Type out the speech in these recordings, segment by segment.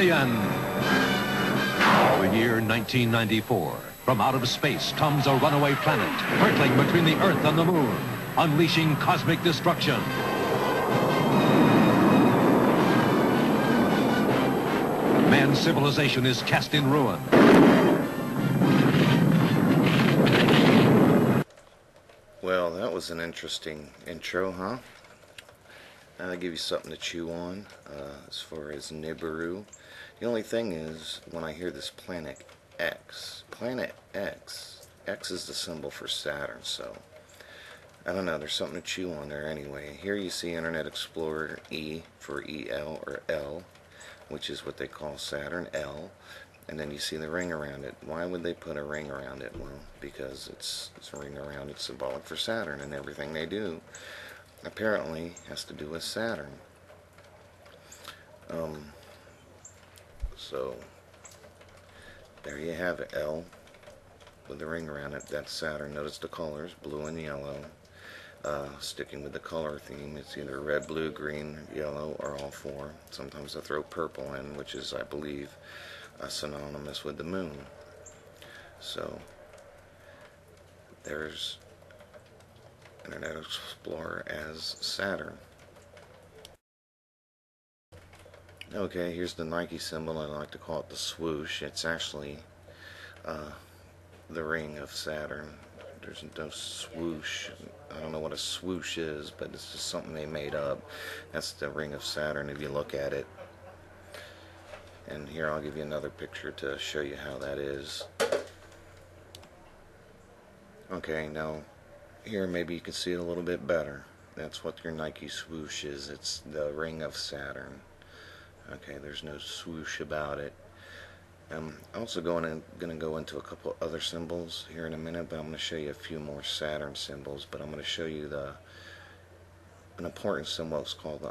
the end. The year 1994. From out of space comes a runaway planet, hurtling between the Earth and the Moon, unleashing cosmic destruction. Man's civilization is cast in ruin. Well, that was an interesting intro, huh? I'll give you something to chew on as far as Nibiru. The only thing is, when I hear this Planet X, X is the symbol for Saturn, so I don't know, there's something to chew on there anyway. Here you see Internet Explorer E for EL or L, which is what they call Saturn, L. And then you see the ring around it. Why would they put a ring around it? Well, because it's a ring around it symbolic for Saturn, and everything they do apparently has to do with Saturn. So there you have it, L with the ring around it. That's Saturn. Notice the colors, blue and yellow. Sticking with the color theme, it's either red, blue, green, yellow, or all four. Sometimes I throw purple in, which is, I believe, synonymous with the moon. So there's Internet Explorer as Saturn. Okay, here's the Nike symbol. I like to call it the swoosh. It's actually the ring of Saturn. There's no swoosh. I don't know what a swoosh is, but it's just something they made up. That's the ring of Saturn if you look at it. And here I'll give you another picture to show you how that is. Okay, now here maybe you can see it a little bit better. That's what your Nike swoosh is. It's the ring of Saturn. Okay, there's no swoosh about it. I'm also going to go into a couple other symbols here in a minute, but I'm going to show you a few more Saturn symbols. But I'm going to show you an important symbol. It's called,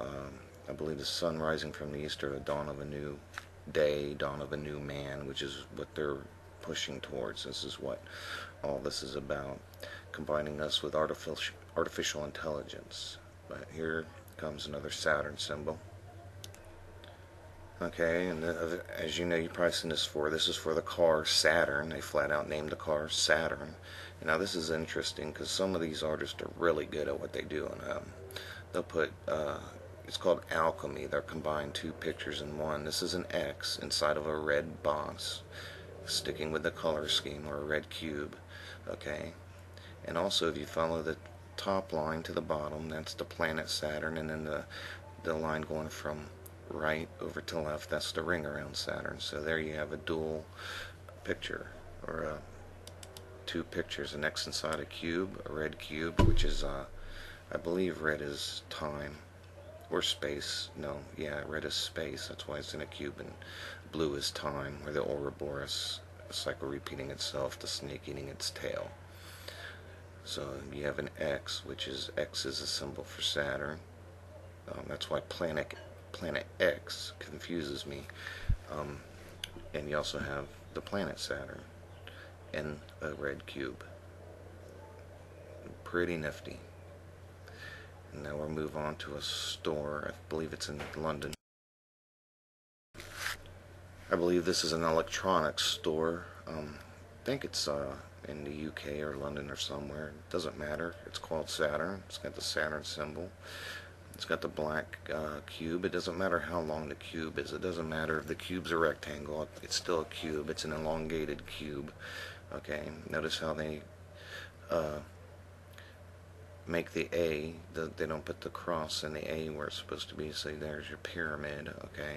I believe, the sun rising from the east, or the dawn of a new day, dawn of a new man, which is what they're pushing towards. This is what all this is about, combining us with artificial intelligence. But here comes another Saturn symbol. Okay, and as you know, you've probably seen this before. This is for the car Saturn. They flat out named the car Saturn. And now this is interesting because some of these artists are really good at what they do, and they'll put it's called alchemy. They'll combine two pictures in one. This is an X inside of a red box, sticking with the color scheme, or a red cube. Okay, and also if you follow the top line to the bottom, that's the planet Saturn, and then the line going from right over to left, that's the ring around Saturn. So there you have a dual picture, or two pictures, an X inside a cube, a red cube, which is I believe red is time or space. No, yeah, red is space, that's why it's in a cube, and blue is time, or the Ouroboros cycle repeating itself, the snake eating its tail. So you have an X, which is X is a symbol for Saturn. That's why Planet X confuses me. And you also have the planet Saturn in a red cube. Pretty nifty. And now we'll move on to a store. I believe it's in London. I believe this is an electronics store. I think it's in the UK or London or somewhere. It doesn't matter. It's called Saturn. It's got the Saturn symbol. It's got the black cube. It doesn't matter how long the cube is. It doesn't matter if the cube's a rectangle. It's still a cube. It's an elongated cube. Okay, notice how they make the A. They don't put the cross in the A where it's supposed to be. So there's your pyramid. Okay.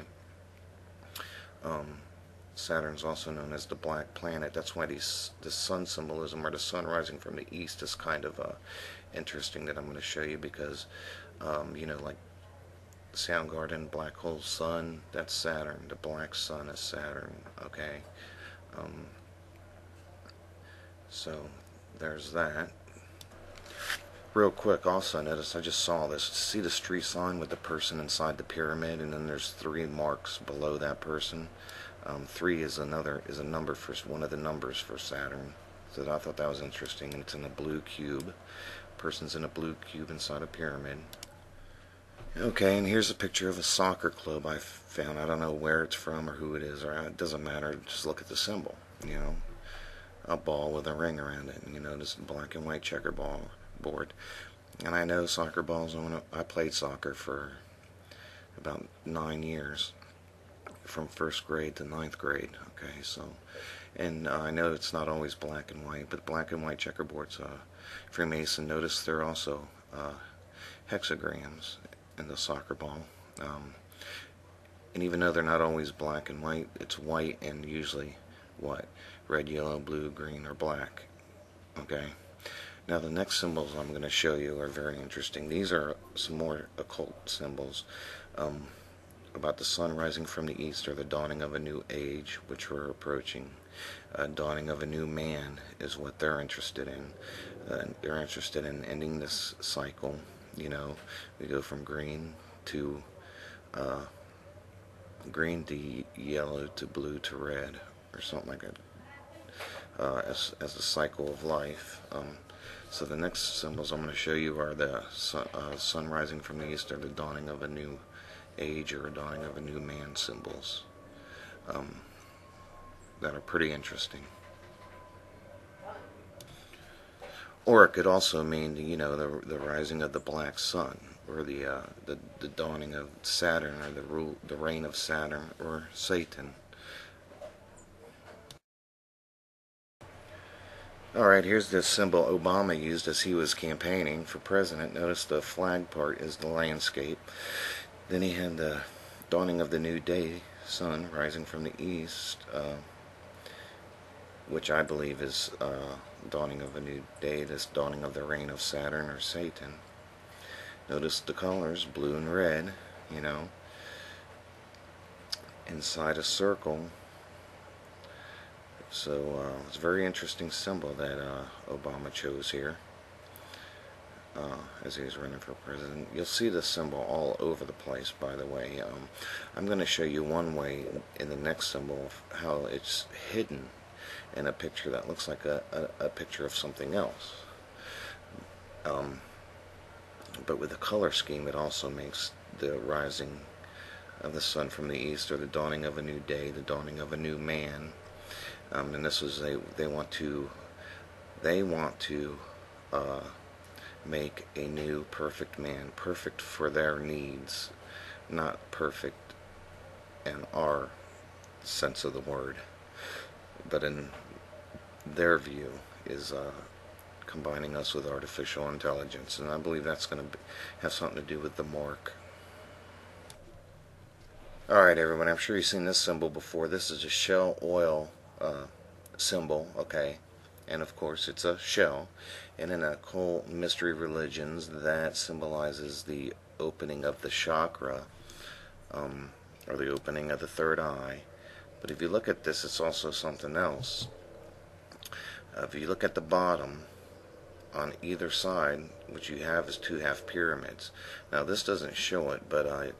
Saturn's also known as the black planet. That's why the sun symbolism, or the sun rising from the east, is kind of interesting, that I'm going to show you, because you know, like Soundgarden, Black Hole Sun, that's Saturn. The black sun is Saturn. Okay, so there's that. Real quick, also notice, I just saw this. See the street sign with the person inside the pyramid, and then there's 3 marks below that person. 3 is a number for one of the numbers for Saturn. So I thought that was interesting. And it's in a blue cube. Person's in a blue cube inside a pyramid. Okay, and here's a picture of a soccer club I found. I don't know where it's from or who it is, or it doesn't matter. Just look at the symbol. You know, a ball with a ring around it. And you know, this black and white checkerball board. And I know soccer balls. I played soccer for about 9 years, from first grade to ninth grade. Okay, so, and I know it's not always black and white, but black and white checkerboards. Freemason. Notice they're also hexagrams in the soccer ball. And even though they're not always black and white, it's white and usually what? Red, yellow, blue, green, or black. Okay. Now the next symbols I'm going to show you are very interesting. These are some more occult symbols about the sun rising from the east, or the dawning of a new age, which we're approaching. Dawning of a new man is what they're interested in. They're interested in ending this cycle. You know, we go from green to yellow to blue to red, or something like that, as a cycle of life. So the next symbols I'm going to show you are the sun rising from the east, or the dawning of a new age, or a dawning of a new man symbols that are pretty interesting. Or it could also mean, you know, the rising of the black sun, or the dawning of Saturn, or the reign of Saturn or Satan. Alright, here's the symbol Obama used as he was campaigning for president. Notice the flag part is the landscape. Then he had the dawning of the new day, sun rising from the east, which I believe is dawning of a new day, this dawning of the reign of Saturn or Satan. Notice the colors, blue and red, you know, inside a circle. So it's a very interesting symbol that Obama chose here as he was running for president. You'll see the symbol all over the place, by the way. I'm going to show you one way in the next symbol of how it's hidden in a picture that looks like a picture of something else. But with the color scheme, it also makes the rising of the sun from the east, or the dawning of a new day, the dawning of a new man. And this is they want to make a new perfect man, perfect for their needs, not perfect in our sense of the word, but in their view is combining us with artificial intelligence. And I believe that's going to have something to do with the mark. Alright everyone, I'm sure you've seen this symbol before. This is a Shell oil symbol, okay, and of course it's a shell, and in occult mystery religions that symbolizes the opening of the chakra, or the opening of the third eye. But if you look at this, it's also something else. If you look at the bottom, on either side, what you have is two half pyramids. Now this doesn't show it, but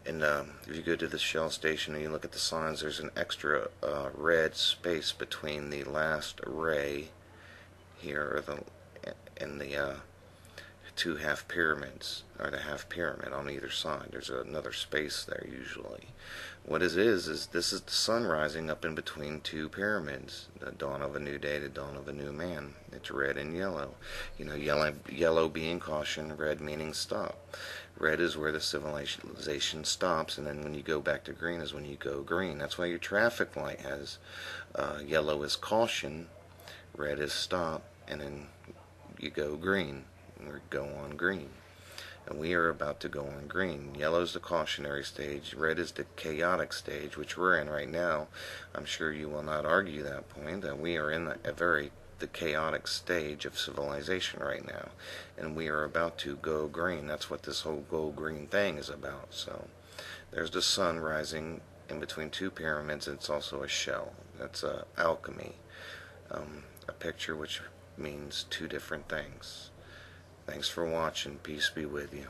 if you go to the Shell station and you look at the signs, there's an extra red space between the last ray here, and the two half pyramids, or the half pyramid on either side. There's another space there usually. What it is this is the sun rising up in between two pyramids. The dawn of a new day, the dawn of a new man. It's red and yellow. You know, yellow being caution, red meaning stop. Red is where the civilization stops, and then when you go back to green is when you go green. That's why your traffic light has yellow is caution, red is stop, and then you go green, or go on green. And we are about to go on green. Yellow is the cautionary stage, red is the chaotic stage, which we're in right now. I'm sure you will not argue that point, that we are in the chaotic stage of civilization right now, and we are about to go green. That's what this whole go green thing is about. So there's the sun rising in between two pyramids. It's also a shell. That's alchemy, a picture which means two different things. Thanks for watching. Peace be with you.